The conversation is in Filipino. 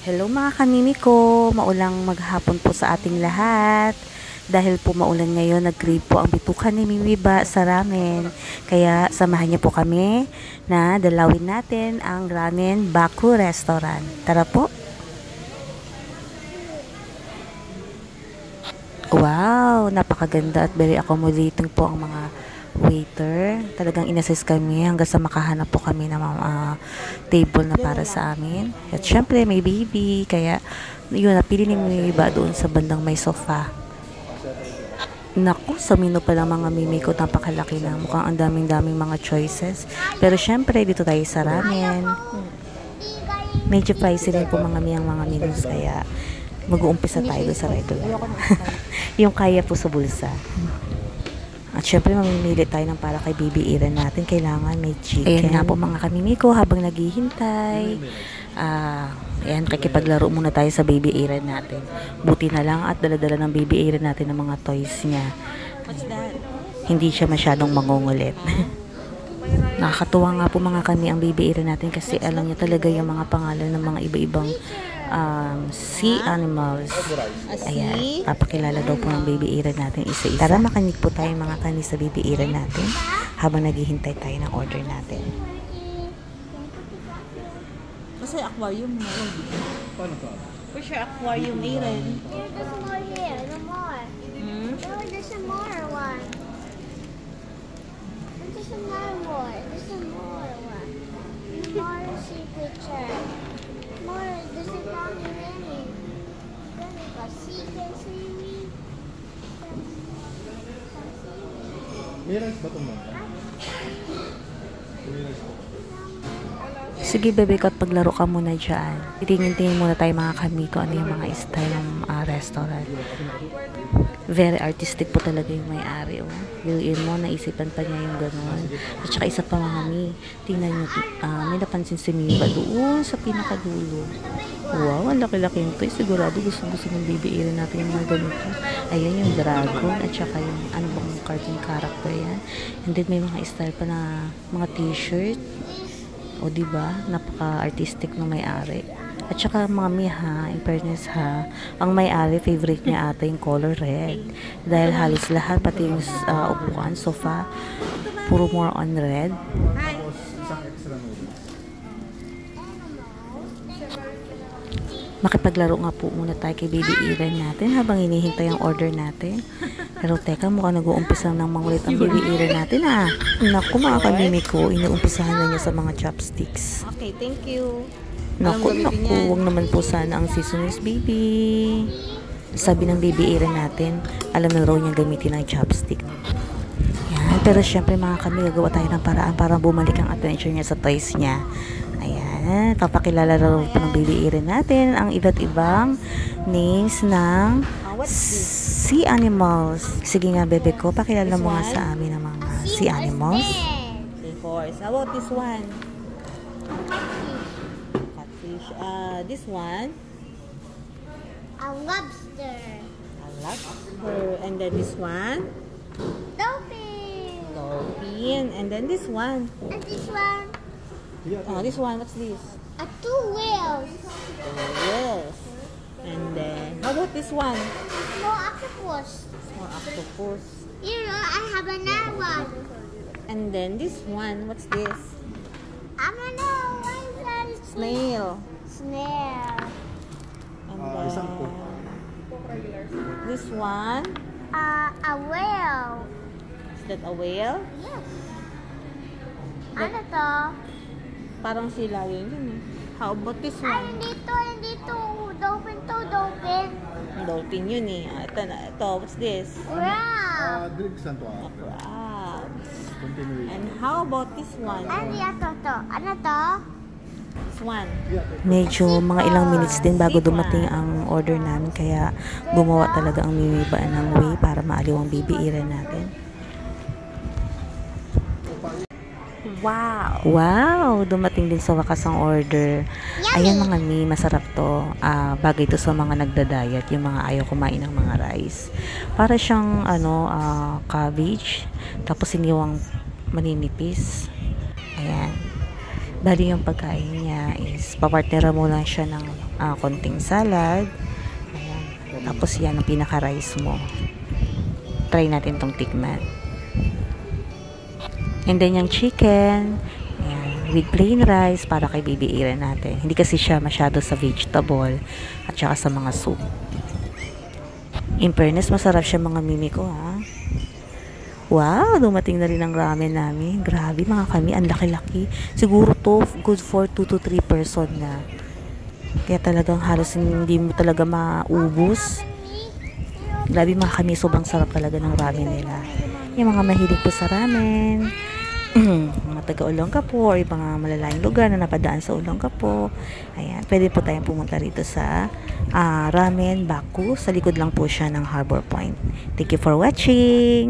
Hello mga kamimi ko, maulang maghapon po sa ating lahat. Dahil po maulan ngayon, nag-crave po ang bitukan ni Mimi Ba sa ramen. Kaya samahan niyo po kami na dalawin natin ang Ramen Baku Restaurant. Tara po! Wow! Napakaganda at very accommodating po ang mga waiter. Talagang inassist kami hanggang sa makahanap po kami ng table na para sa amin. At syempre may baby, kaya yun, napili ni Mimi Ba doon sa bandang may sofa. Naku, sa menu pa lang mga mimi ko, napakalaki na. Mukhang ang daming mga choices. Pero syempre, dito tayo sa ramen. Medyo pricey din po mga menus, kaya mag-uumpisa tayo sa regular. Yung kaya po sa bulsa. At syempre, mamimili tayo ng para kay baby Iren natin. Kailangan may chicken. Ayan nga po mga kamimi ko, habang naghihintay. Ayan, kikipaglaro muna tayo sa baby Iren natin. Buti na lang at dala-dala ng baby Iren natin ng mga toys niya. What's that? Hindi siya masyadong mangungulit. Nakakatuwa nga po mga kami ang baby Iren natin kasi alam niya talaga yung mga pangalan ng mga iba-ibang sea animals. Ayan, papakilala daw po ng baby Iren natin isa-isa. Tara, makinig po tayo mga kani sa baby Iren natin habang naghihintay tayo ng order natin. Kasi aquarium mo. Paano ka? For sure, aquarium Iren. There's more here, no more. There's a more one. There's another more. There's a more one. More sea picture. More, there's a mommy nanny. Then we got sea, can seaweed. Some seaweed. May rice ba itong mga? May rice ba? Sige bebe ko at paglaro ka muna dyan. Tingin-tingin muna tayo mga kami ko ano yung mga style ng restaurant. Very artistic po talaga yung may-ari. Oh. Yun mo, naisipan pa niya yung gano'n. At saka isa pa mga mi, tingnan nyo, may napansin si Miba doon sa pinakadulo. Wow, ang laki-laki nito. Sigurado gusto ng baby Iren natin yung mga ganito. Ayan yung dragon at saka yung ano bang cartoon character yan. And then may mga style pa na mga t-shirt. O diba, napaka-artistic ng may-ari. At saka mami ha, in fairness ha, ang may-ari, favorite niya ata yung color red. Dahil halos lahat, pati yung upuan, sofa, puro more on red. Tapos isang extra noodles. Makipaglaro nga po muna tayo kay baby Iren natin habang hinihintay ang order natin. Pero teka, mukhang nag-uumpisa ng mangulit ang baby Iren natin Naku mga kamimi ko, inuumpisahan na niya sa mga chopsticks. Okay, thank you. Naku, huwag naman po sana ang seasonings baby. Sabi ng baby Iren natin, alam na raw niya gamitin ang chopstick. Yan, pero syempre mga kami, gagawa tayo ng paraan para bumalik ang attention niya sa toys niya. Ayan, papakilala raw po ng baby Iren natin ang iba't ibang names ng sea animals. Sige nga bebe ko, pakilala mo nga sa amin ang mga sea animals. Seahorse. How about this one? Catfish. This one? A lobster. A lobster. And then this one? Dolphin. Dolphin. And then this one? And this one? This one, what's this? A two whales. Yes. And then, how about this one? Small octopus. Small octopus. You know, I have another one. And then this one, what's this? I don't know. What is that? Snail. Snail. And Isang po. this one, A whale. is that a whale? Yes. Ano to? Parang sila yun eh. How about this Ay, one? hindi to. Dolphin to, dolphin. Dolphin yun eh. Ito, what's this? Crab. Drinks na to A crab. Continuation. And how about this one? Ano to? Ano to? This one. Medyo mga ilang minutes din bago dumating ang order namin, kaya gumawa talaga ang Mimi Ba ng way para maaliw ang baby Iren natin. Wow! Wow! Dumating din sa wakas ang order. Ayan mga mi, masarap to. Bagay to sa mga nagda-diet, yung mga ayaw kumain ng mga rice. Para siyang cabbage, tapos iniwang maninipis. Ayan. Bali yung pagkain niya is papartnera mo lang siya ng konting salad. Ayan. Tapos yan ang pinaka-rice mo. Try natin tong tikman. And then yung chicken, ayan, with plain rice para kay baby Aaron natin. Hindi kasi siya masyado sa vegetable at saka sa mga soup. In fairness, masarap siya mga mimi ko, ha. Wow, dumating na rin ang ramen namin. Grabe mga kami, ang laki-laki. Siguro to good for 2 to 3 person na. Kaya talagang halos hindi mo talaga maubos. Grabe mga kami, sobrang sarap talaga ng ramen nila. Yung mga mahilig po sa ramen, mga taga Olongapo or yung mga malalayong lugar na napadaan sa Olongapo, ayan, pwede po tayong pumunta rito sa Ramen Baku. Sa likod lang po siya ng Harbor Point. Thank you for watching!